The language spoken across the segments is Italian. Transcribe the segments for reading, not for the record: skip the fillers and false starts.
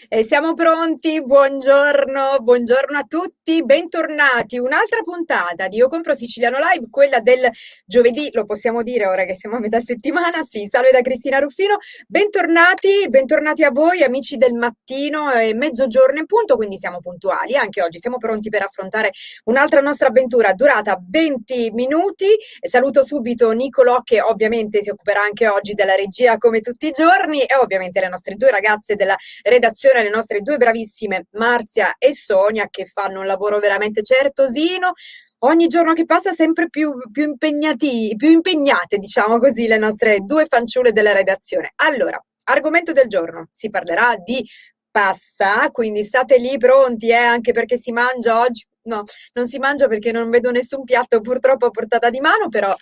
E siamo pronti, buongiorno a tutti, bentornati. Un'altra puntata di Io Compro Siciliano Live, quella del giovedì, lo possiamo dire ora che siamo a metà settimana. Sì, salve da Cristina Ruffino, bentornati a voi amici del mattino e mezzogiorno in punto, quindi siamo puntuali anche oggi, siamo pronti per affrontare un'altra nostra avventura durata 20 minuti. E saluto subito Nicolò che ovviamente si occuperà anche oggi della regia come tutti i giorni e ovviamente le nostre due ragazze della redazione, le nostre due bravissime Marzia e Sonia che fanno un lavoro veramente certosino. Ogni giorno che passa sempre più impegnate, diciamo così, le nostre due fanciulle della redazione. Allora, argomento del giorno, si parlerà di pasta, quindi state lì pronti, anche perché si mangia oggi. No, non si mangia perché non vedo nessun piatto purtroppo a portata di mano, però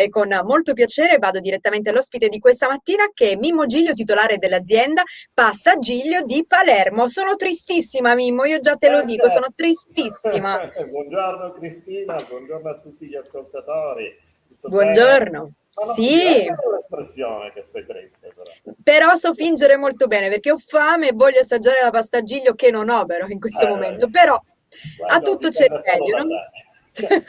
con molto piacere vado direttamente all'ospite di questa mattina che è Mimmo Giglio, titolare dell'azienda Pasta Giglio di Palermo. Sono tristissima, Mimmo, io già te lo dico, sono tristissima. Buongiorno Cristina, buongiorno a tutti gli ascoltatori. Tutto bene? Buongiorno. Ma non si Sì, vede l'espressione che sei triste, però. però so fingere molto bene perché ho fame e voglio assaggiare la pasta Giglio che non ho però in questo momento, però a Quello tutto c'è dipende solo rimedio, da no? te.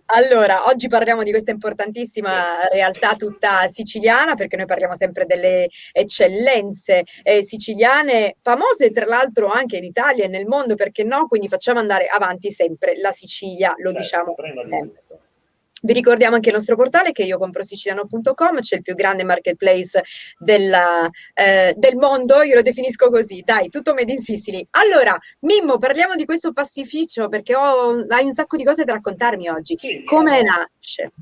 Allora, oggi parliamo di questa importantissima realtà tutta siciliana, perché noi parliamo sempre delle eccellenze siciliane, famose tra l'altro anche in Italia e nel mondo, perché no? Quindi facciamo andare avanti sempre la Sicilia, lo Certo, diciamo prima di sempre. tutto. Vi ricordiamo anche il nostro portale che io compro siciliano.com, c'è il più grande marketplace del mondo, io lo definisco così, dai, tutto made in Sicily. Allora, Mimmo, parliamo di questo pastificio perché hai un sacco di cose da raccontarmi oggi. Sì, Come diciamo, nasce?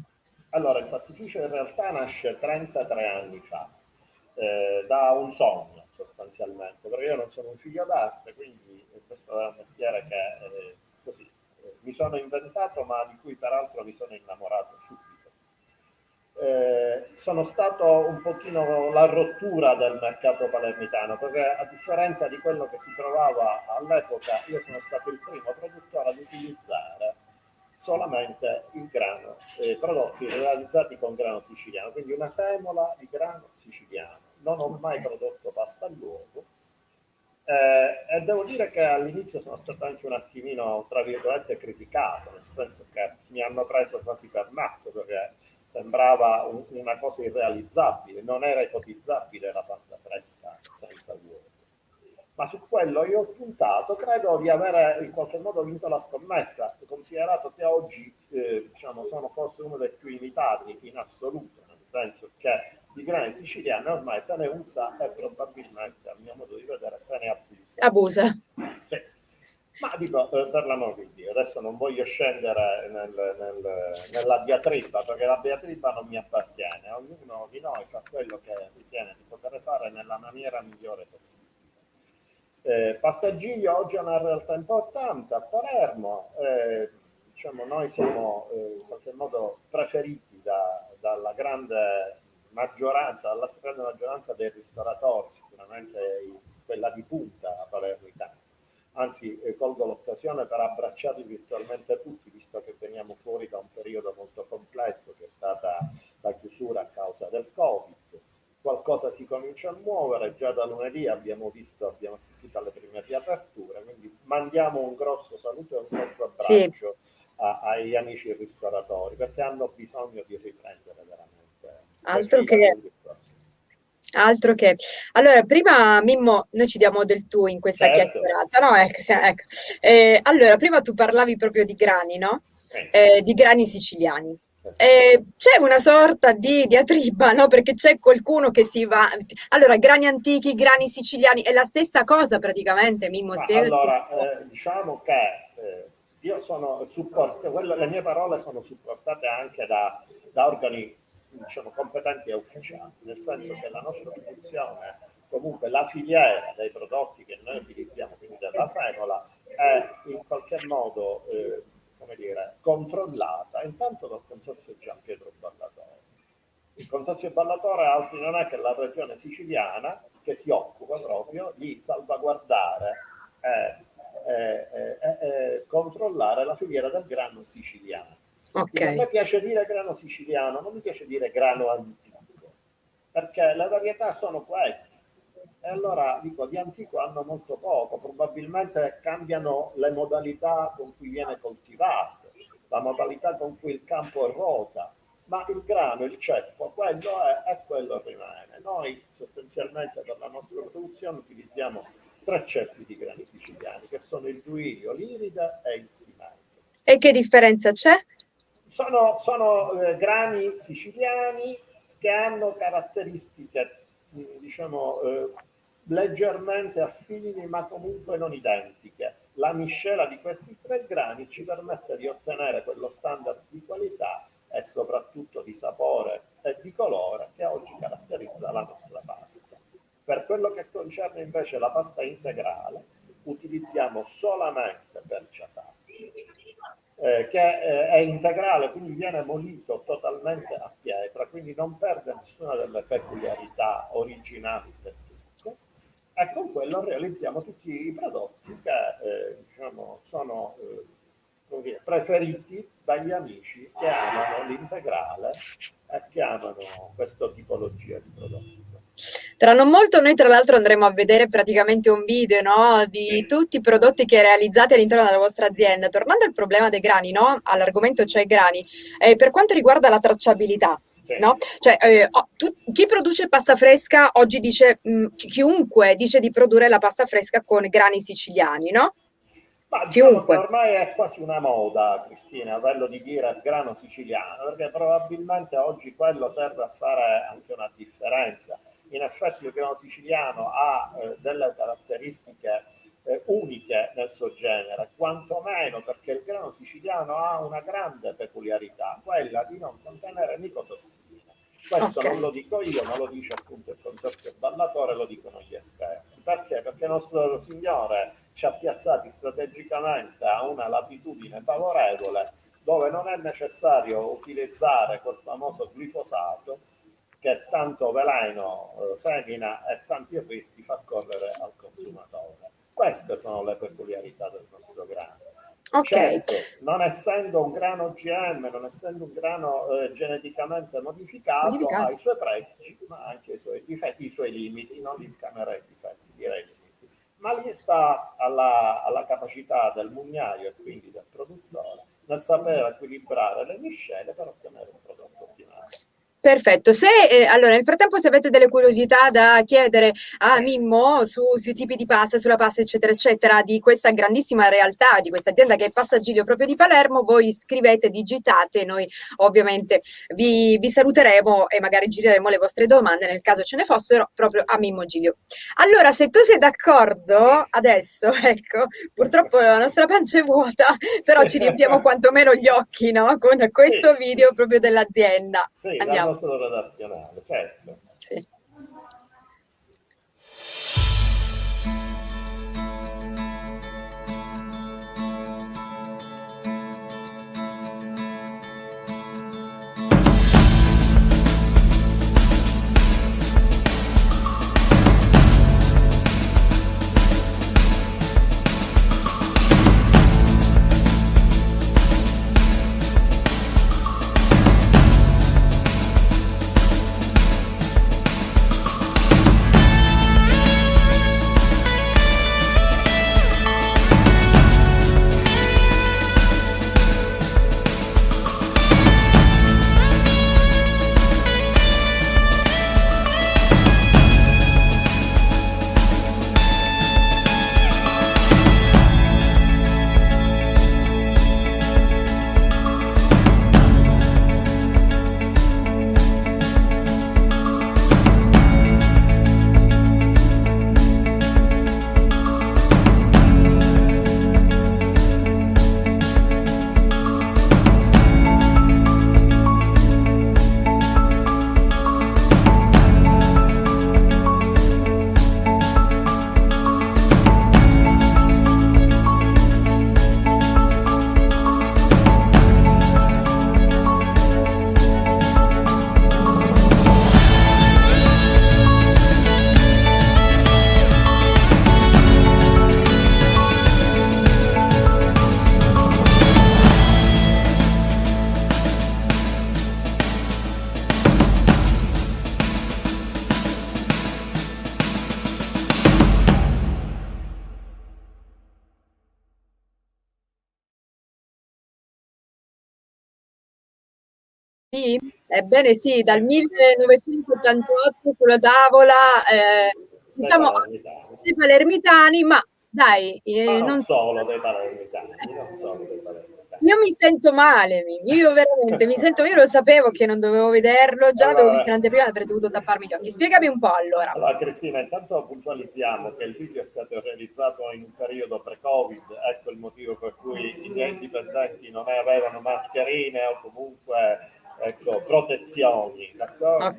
allora il pastificio in realtà nasce 33 anni fa, da un sogno sostanzialmente, perché io non sono un figlio d'arte, quindi questo è un mestiere che così mi sono inventato, ma di cui peraltro mi sono innamorato subito. Sono stato un pochino la rottura del mercato palermitano, perché a differenza di quello che si trovava all'epoca, io sono stato il primo produttore ad utilizzare solamente il grano, prodotti realizzati con grano siciliano, quindi una semola di grano siciliano. Non ho mai prodotto pasta all'uovo, e devo dire che all'inizio sono stato anche un attimino, tra virgolette, criticato, nel senso che mi hanno preso quasi per matto, perché sembrava una cosa irrealizzabile, non era ipotizzabile la pasta fresca senza uovo. Ma su quello io ho puntato, credo di avere in qualche modo vinto la scommessa, considerato che oggi diciamo, sono forse uno dei più imitati in assoluto, nel senso che di grani siciliani ormai se ne usa e probabilmente, a mio modo di vedere, se ne abusa. Abusa. Sì. Ma dico, per l'amor di Dio, adesso non voglio scendere nella diatriba, perché la diatriba non mi appartiene, ognuno di noi fa quello che ritiene di poter fare nella maniera migliore possibile. Pasta Giglio oggi è una realtà importante a Palermo, diciamo, noi siamo in qualche modo preferiti dalla grande maggioranza, dalla stragrande maggioranza dei ristoratori, sicuramente quella di punta palermitana. Anzi, colgo l'occasione per abbracciarli virtualmente tutti, visto che veniamo fuori da un periodo molto complesso che è stata la chiusura a causa del Covid. Qualcosa si comincia a muovere, già da lunedì abbiamo assistito alle prime riaperture, quindi mandiamo un grosso saluto e un grosso Sì. abbraccio agli amici ristoratori, perché hanno bisogno di riprendere veramente le Altro fila che, del discorso. altro che. Allora, prima Mimmo, noi ci diamo del tu in questa Certo, chiacchierata, no? Ecco, ecco. Allora, prima tu parlavi proprio di grani, no? sì, Di grani siciliani. esatto. C'è una sorta di diatriba, no? Perché c'è qualcuno che si va. Allora, grani antichi, grani siciliani, è la stessa cosa praticamente, Mimmo, Ma spiegaci un allora, po'. diciamo che io sono le mie parole sono supportate anche da organi, diciamo, competenti e ufficiali, nel senso che la nostra produzione, comunque la filiera dei prodotti che noi utilizziamo, quindi della semola, è in qualche modo, come controllata intanto dal Consorzio Gian Pietro Ballatore. Il Consorzio Ballatore altri non è che la regione siciliana, che si occupa proprio di salvaguardare controllare la filiera del grano siciliano. Quindi a me Ok. piace dire grano siciliano, non mi piace dire grano antico, perché le varietà sono quelle. E allora dico, di antico hanno molto poco, probabilmente cambiano le modalità con cui viene coltivato, la modalità con cui il campo è rota, ma il grano, il ceppo, quello è e quello rimane. Noi sostanzialmente per la nostra produzione utilizziamo tre ceppi di grani siciliani, che sono il Duilio, l'Iride e il Simento. E che differenza c'è? Sono grani siciliani che hanno caratteristiche, diciamo, leggermente affini, ma comunque non identiche. La miscela di questi tre grani ci permette di ottenere quello standard di qualità e soprattutto di sapore e di colore che oggi caratterizza la nostra pasta. Per quello che concerne invece la pasta integrale, utilizziamo solamente berciasacchi, che è integrale, quindi viene molito totalmente a pietra, quindi non perde nessuna delle peculiarità originali del tutto, e con quello realizziamo tutti i prodotti che diciamo, sono come dire, preferiti dagli amici che amano l'integrale e che amano questa tipologia di prodotto. Tra non molto noi tra l'altro andremo a vedere praticamente un video, no, di Sì, tutti i prodotti che realizzate all'interno della vostra azienda. Tornando al problema dei grani, no, all'argomento cioè i grani, per quanto riguarda la tracciabilità, sì. no? Cioè, chi produce pasta fresca oggi dice, chiunque dice di produrre la pasta fresca con grani siciliani, no? Ma diciamo che Chiunque. ormai è quasi una moda, Cristina, quello di dire grano siciliano, perché probabilmente oggi quello serve a fare anche una differenza. In effetti il grano siciliano ha delle caratteristiche uniche nel suo genere, quantomeno perché il grano siciliano ha una grande peculiarità, quella di non contenere nicotossine. Questo Ok. non lo dico io, ma lo dice appunto il Consorzio Ballatore, lo dicono gli esperti. Perché? Perché il nostro Signore ci ha piazzati strategicamente a una latitudine favorevole dove non è necessario utilizzare quel famoso glifosato che tanto veleno semina e tanti rischi fa correre al consumatore. Queste sono le peculiarità del nostro grano. Ok. Certo, non essendo un grano OGM, non essendo un grano geneticamente modificato, ha Modificato. i suoi pregi, ma anche i suoi difetti, i suoi limiti, non li chiamerei difetti, direi limiti. Ma lì sta alla capacità del mugnaio e quindi del produttore nel sapere equilibrare le miscele per ottenere un prodotto ottimale. Perfetto. Se, allora, nel frattempo, se avete delle curiosità da chiedere a Mimmo sui tipi di pasta, sulla pasta, eccetera, eccetera, di questa grandissima realtà, di questa azienda che è Pasta Giglio proprio di Palermo, voi scrivete, digitate, e noi ovviamente vi saluteremo e magari gireremo le vostre domande nel caso ce ne fossero proprio a Mimmo Giglio. Allora, se tu sei d'accordo, adesso, ecco, purtroppo la nostra pancia è vuota, però ci riempiamo quantomeno gli occhi, no? Con Sì, questo video proprio dell'azienda. sì, dal Andiamo. nostro redazionale, certo. Sì. Sì, ebbene sì, dal 1988 sulla tavola, dei diciamo, palermitani. dei palermitani, ma dai, Ma non non solo dei palermitani, non solo dei palermitani. io mi sento male, io veramente mi sento, io lo sapevo che non dovevo vederlo, già l'avevo visto in Allora, anteprima, avrei dovuto tapparmi gli occhi. Spiegami un po' allora. allora, Cristina, intanto puntualizziamo che il video è stato realizzato in un periodo pre-Covid, ecco il motivo per cui i miei dipendenti non avevano mascherine o comunque ecco, protezioni, Ok, d'accordo?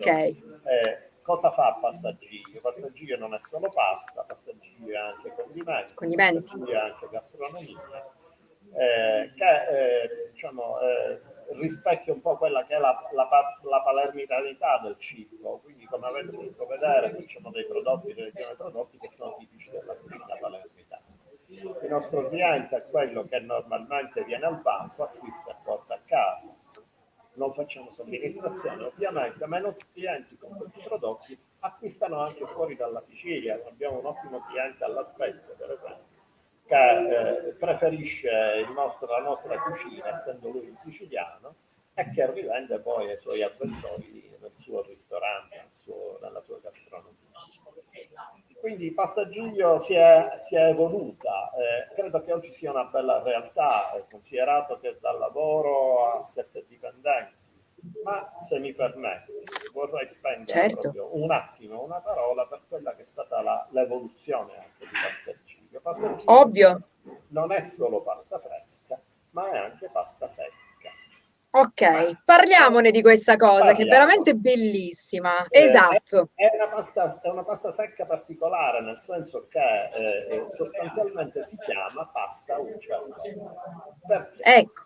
Cosa fa Pastagiglio? Pastagiglio non è solo pasta, Pastagiglio è anche condimenti, condimenti. Pastagiglio è anche gastronomia, che diciamo, rispecchia un po' quella che è la palermitanità del cibo. Quindi, come avete potuto vedere, facciamo dei prodotti, realizziamo dei prodotti che sono tipici della cucina palermitana. Il nostro cliente è quello che normalmente viene al banco, acquista e porta a casa. Non facciamo somministrazione ovviamente, ma i nostri clienti con questi prodotti acquistano anche fuori dalla Sicilia. Abbiamo un ottimo cliente alla Spezia, per esempio, che preferisce la nostra cucina, essendo lui un siciliano, e che rivende poi ai suoi avventori nel suo ristorante, nella sua gastronomia. Quindi Pasta Giglio si è evoluta, credo che oggi sia una bella realtà, considerato che dal lavoro a 7 dipendenti, ma se mi permetti vorrei spendere Certo, proprio un attimo, una parola per quella che è stata l'evoluzione anche di Pasta Giglio. Pasta Giglio ovvio. non è solo pasta fresca, ma è anche pasta secca. Ma Ok, parliamone di questa cosa che è parliamo. veramente bellissima. È, Esatto, è una pasta secca particolare, nel senso che sostanzialmente si chiama pasta ucciardone. Perché? ecco,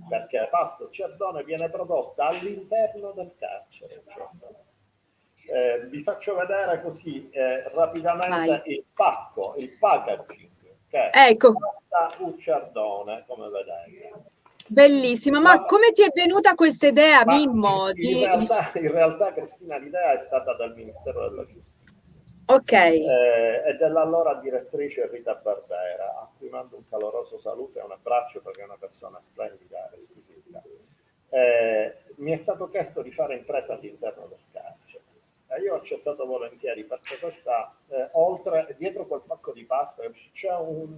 Perché la pasta ucciardone viene prodotta all'interno del carcere ucciardone. Vi faccio vedere così rapidamente vai. il pacco, il packaging, che è Ecco, pasta ucciardone, come vedete. bellissima. Ma La, come ti è venuta questa idea, ma Mimmo? in realtà, Cristina, l'idea è stata del Ministero della Giustizia Ok, e dell'allora direttrice Rita Barbera, a cui mando un caloroso saluto e un abbraccio perché è una persona splendida e squisita. Mi è stato chiesto di fare impresa all'interno del carcere. E io ho accettato volentieri perché oltre, dietro quel pacco di pasta c'è un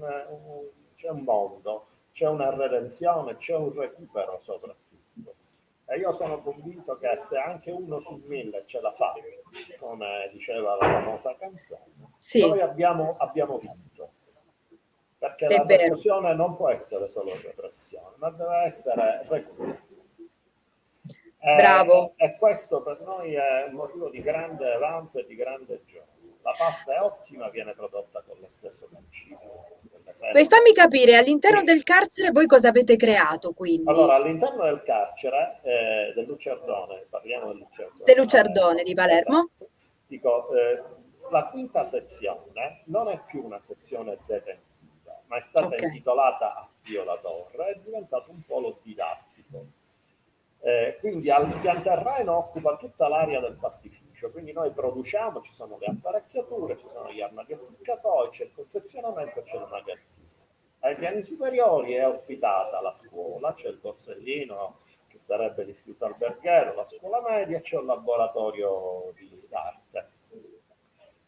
mondo, c'è una redenzione, c'è un recupero soprattutto. E io sono convinto che se anche uno su 1000 ce la fa, come diceva la famosa canzone, sì, noi abbiamo vinto. Perché è la vero. reclusione non può essere solo repressione, ma deve essere recupero. Bravo. E questo per noi è un motivo di grande vanto e di grande gioia. La pasta è ottima, viene prodotta con lo stesso concime, delle E serre. fammi capire, all'interno Sì. del carcere voi cosa avete creato, quindi? Allora, all'interno del carcere del Lucerdone, parliamo del De Lucerdone, Lucerdone Palermo, di Palermo? esatto, dico, la quinta sezione non è più una sezione detentiva, ma è stata Ok, intitolata a Pio La Torre, è diventato un polo didattico. Quindi al pianterreno occupa tutta l'area del pastificio, quindi noi produciamo, ci sono le apparecchiature, ci sono gli armadi essiccatoi, c'è il confezionamento, c'è il magazzino. Ai piani superiori è ospitata la scuola, c'è il borsellino che sarebbe l'istituto alberghiero, la scuola media, c'è un laboratorio di arte.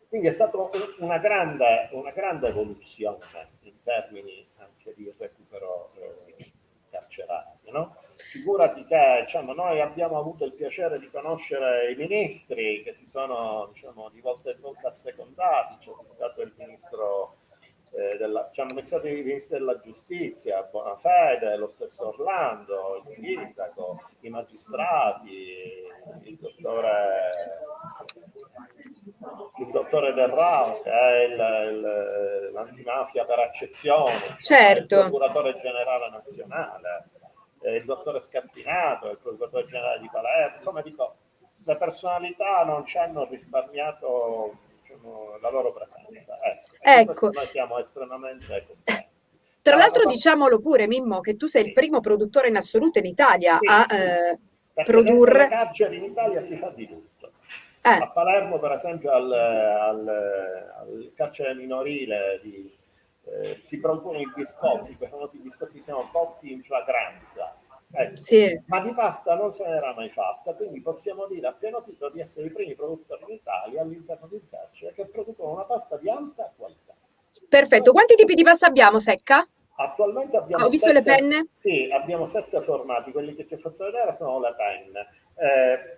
Quindi è stata una grande evoluzione in termini anche di recupero carcerario. No? Figurati che diciamo, noi abbiamo avuto il piacere di conoscere i ministri che si sono diciamo, di volta in volta assecondati, c'è stato il ministro ci hanno messo i ministri della giustizia, Bonafede, lo stesso Orlando, il sindaco, i magistrati, il dottore, il dottore Del Rao, che è l'antimafia per accezione, insomma, è il certo. procuratore generale nazionale, il dottore Scarpinato, il procuratore generale di Palermo, insomma dico, le personalità non ci hanno risparmiato diciamo, la loro presenza. Ecco. E di questo Ecco, noi siamo estremamente contenti. tra L'hanno l'altro fatto, diciamolo pure, Mimmo, che tu sei il sì, primo produttore in assoluto in Italia a sì, sì, perché dentro le produrre. carceri in Italia si fa di tutto. Eh, A Palermo, per esempio, al carcere minorile si producono i biscotti, quei famosi biscotti si chiamano cotti in flagranza, Ecco. Sì. Ma di pasta non se n'era mai fatta, quindi possiamo dire a pieno titolo di essere i primi produttori in Italia all'interno di un carcere che producono una pasta di alta qualità. Perfetto. Quanti tipi di pasta abbiamo, Secca? Attualmente Ah, ho abbiamo visto le sette, penne. sì, abbiamo 7 formati, quelli che ti ho fatto vedere sono le penne.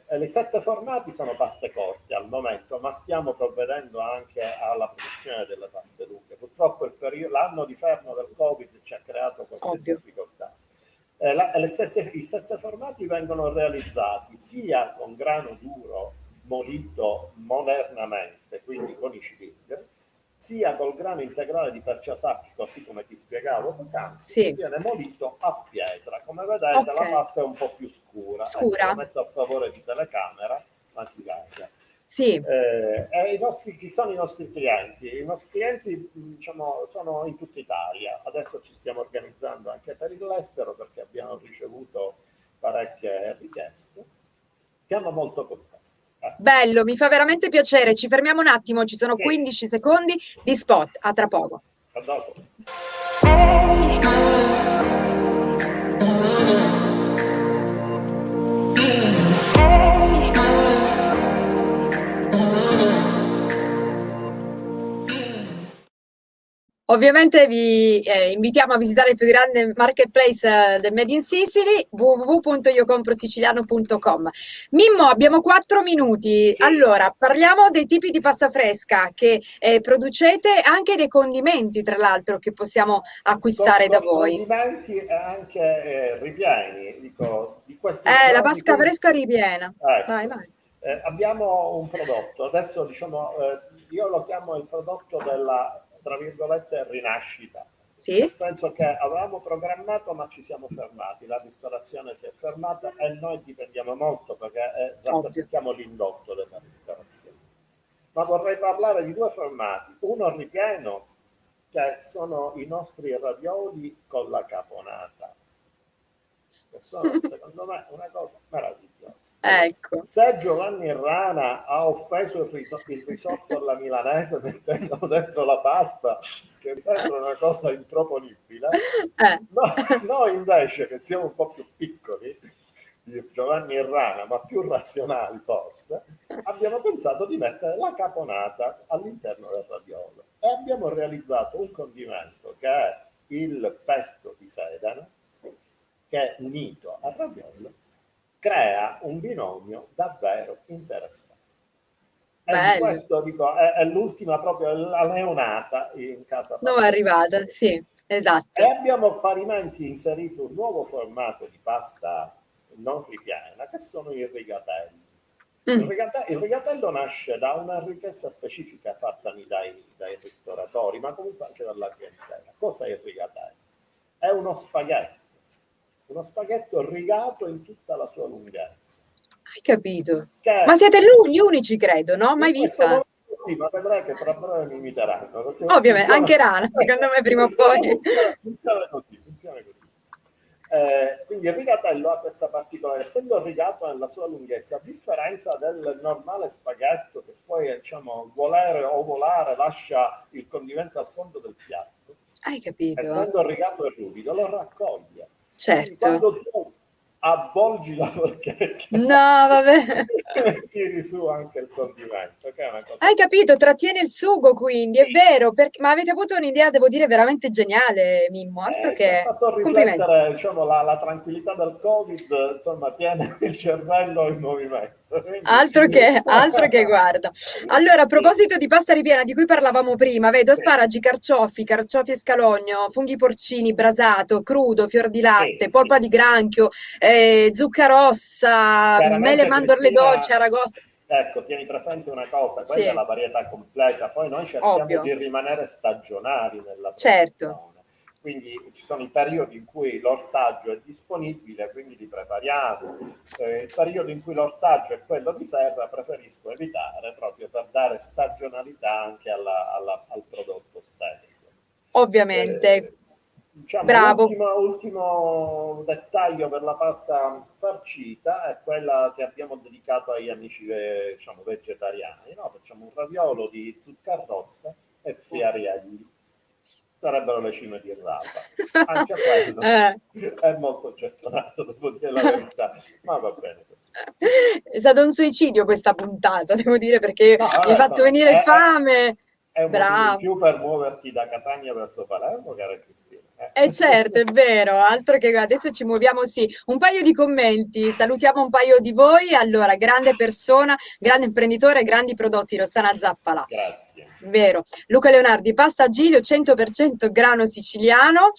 Le 7 formati sono paste corte al momento, ma stiamo provvedendo anche alla produzione delle paste lunghe. Purtroppo l'anno di fermo del Covid ci ha creato qualche Ovvio. difficoltà. I 7 formati vengono realizzati sia con grano duro molito modernamente, quindi con i cilindri, sia col grano integrale di perciasacchi, così come ti spiegavo poc'anzi, che Sì. viene molito a pietra. Come vedete Ok. la pasta è un po' più scura, ecco, lo Scura? metto a favore di telecamera, ma si vede. Sì. Chi sono i nostri clienti? I nostri clienti diciamo, sono in tutta Italia, adesso ci stiamo organizzando anche per l'estero perché abbiamo ricevuto parecchie richieste, siamo molto contenti. Bello, mi fa veramente piacere. Ci fermiamo un attimo, ci sono Sì, 15 secondi di spot. A tra poco. a dopo. Ovviamente vi invitiamo a visitare il più grande marketplace del Made in Sicily, www.iocomprosiciliano.com. Mimmo, abbiamo 4 minuti. Sì, Allora, parliamo dei tipi di pasta fresca che producete, anche dei condimenti, tra l'altro, che possiamo acquistare da voi. condimenti e anche ripieni, dico, di questi La giorni pasta qui. fresca ripiena. Vai, Ecco, vai. abbiamo un prodotto, adesso diciamo, io lo chiamo il prodotto della, tra virgolette, rinascita, nel Sì? senso che avevamo programmato ma ci siamo fermati, la ristorazione si è fermata e noi dipendiamo molto perché Ovvio. rappresentiamo l'indotto della ristorazione. Ma vorrei parlare di 2 formati, uno ripieno che sono i nostri ravioli con la caponata, che sono secondo me una cosa meravigliosa. Ecco. Se Giovanni Rana ha offeso il risotto alla milanese mettendo dentro la pasta, che mi sembra una cosa improponibile, Eh. noi invece, che siamo un po' più piccoli di Giovanni Rana, ma più razionali forse, abbiamo pensato di mettere la caponata all'interno del raviolo e abbiamo realizzato un condimento che è il pesto di sedano, che unito al raviolo crea un binomio davvero interessante. E di Bello. questo dico, è l'ultima proprio, la neonata in casa Dove è Pasta arrivata? Fresca. Sì, E esatto. abbiamo parimenti inserito un nuovo formato di pasta non ripiena, che sono i rigatelli. Mm. Il rigatello nasce da una richiesta specifica fattami dai ristoratori, ma comunque anche dalla clientela. Cos'è il rigatello? È uno spaghetto rigato in tutta la sua lunghezza, Hai capito. Ma che siete gli unici, credo, no? Mai in questo vista? momento sì, ma vedrai che tra breve mi imiteranno, perché Ovviamente, funziona, anche Rana, secondo me prima o poi. funziona così, funziona così. Quindi il rigatello ha questa particolarità, essendo rigato nella sua lunghezza, a differenza del normale spaghetto che poi diciamo volere o volare lascia il condimento al fondo del piatto, Hai capito? essendo rigato e ruvido, lo raccoglie. Quindi Certo. quando tu avvolgi la forchetta, No, vabbè. tiri su anche il condimento, che è una cosa Hai capito, trattiene il sugo, quindi, è vero, ma avete avuto un'idea, devo dire, veramente geniale, Mimmo, altro ci ha che fatto complimenti. riflettere, diciamo, la tranquillità del Covid, insomma, tiene il cervello in movimento. Quindi, Altro che guarda. Allora, a sì, proposito di pasta ripiena di cui parlavamo prima, vedo sì, asparagi, carciofi e scalogno, funghi porcini, brasato, crudo, fior di latte, sì, polpa sì. di granchio, zucca rossa, mele, Chiaramente, mandorle dolci, Cristina, aragosta. ecco, tieni presente una cosa, quella è Sì, la varietà completa, poi noi cerchiamo ovvio, di rimanere stagionali nella certo. produzione, quindi ci sono i periodi in cui l'ortaggio è disponibile, quindi li prepariamo, il periodo in cui l'ortaggio è quello di serra preferisco evitare proprio per dare stagionalità anche al prodotto stesso. Ovviamente. Diciamo, Bravo. ultimo dettaglio per la pasta farcita è quella che abbiamo dedicato agli amici diciamo, vegetariani. No? Facciamo un raviolo di zucca rossa e friarielli. sarebbero le cime di rapa. Anche quello Eh. è molto gettonato, devo dire la verità, ma va bene così. È stato un suicidio questa puntata, devo dire, perché No, mi hai fatto venire fame. è un motivo in Bravo. più per muoverti da Catania verso Palermo, cara Cristina. Certo, è vero, altro che adesso ci muoviamo, sì. Un paio di commenti, salutiamo un paio di voi. Allora, grande persona, grande imprenditore, grandi prodotti, Rossana Zappala. Grazie. Vero. Luca Leonardi, pasta Giglio 100% grano siciliano.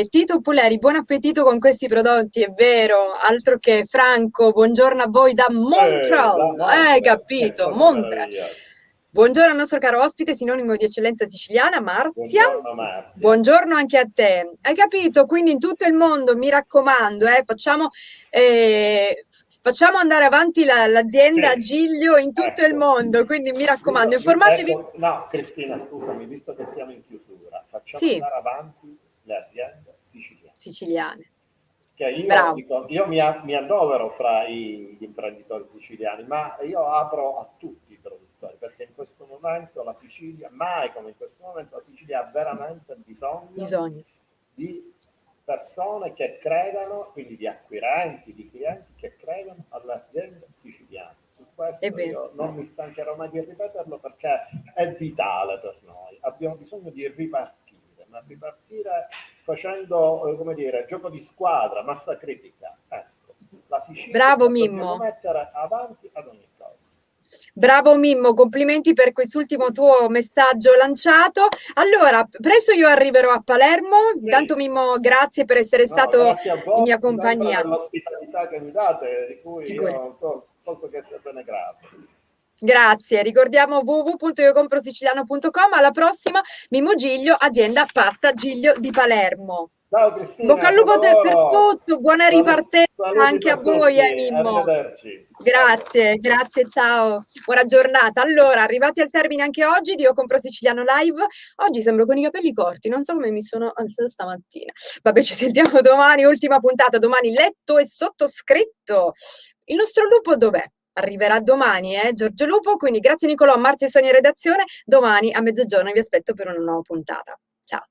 Tito Puleri, buon appetito con questi prodotti, è vero. Altro che Franco, buongiorno a voi da Da Montreal. Montreal, che Capito, cosa Montreal. meravigliosa. Buongiorno al nostro caro ospite, sinonimo di eccellenza siciliana, Marzia. Buongiorno Marzia. Buongiorno anche a te. Hai capito? Quindi in tutto il mondo, mi raccomando, facciamo andare avanti l'azienda Sì, Giglio in tutto il ecco. mondo. Quindi mi raccomando, informatevi. Ecco, no, Cristina, scusami, visto che siamo in chiusura, facciamo Sì, andare avanti le aziende siciliane. siciliane. Che io, Bravo. dico, io mi annovero fra gli imprenditori siciliani, ma io apro a tutti i produttori, perché in questo momento la Sicilia, mai come in questo momento, la Sicilia ha veramente Bisogno. di persone che credano, quindi di acquirenti, di clienti che credono alle aziende siciliane. Su È questo vero. io non mi stancherò mai di ripeterlo perché è vitale per noi. Abbiamo bisogno di ripartire, ma ripartire facendo, come dire, gioco di squadra, massa critica. Ecco, la Sicilia Bravo la dobbiamo Mimmo. mettere avanti ad ogni cosa. Bravo Mimmo, complimenti per quest'ultimo tuo messaggio lanciato. Allora, presto io arriverò a Palermo. Intanto Sì. Mimmo, grazie per essere No, stato grazie a in voi mia sempre compagnia. dell'ospitalità che mi date, di cui io Figurati. non so, posso che essere grato. Grazie, ricordiamo www.iocomprosiciliano.com. Alla prossima, Mimmo Giglio, azienda Pasta Giglio di Palermo. Ciao In bocca Cristina, al buon lupo per lavoro. tutto, buona ripartenza Saluti anche a per voi, tutti, Mimmo. arrivederci. Ciao. Grazie, grazie, ciao. Buona giornata. Allora, arrivati al termine anche oggi di Io Compro Siciliano Live. Oggi sembro con i capelli corti, non so come mi sono alzata stamattina. Vabbè, ci sentiamo domani, ultima puntata, domani letto e sottoscritto. Il nostro lupo dov'è? Arriverà domani, Giorgio Lupo, quindi grazie Nicolò, Marzia e Sonia in redazione. Domani a mezzogiorno vi aspetto per una nuova puntata. Ciao.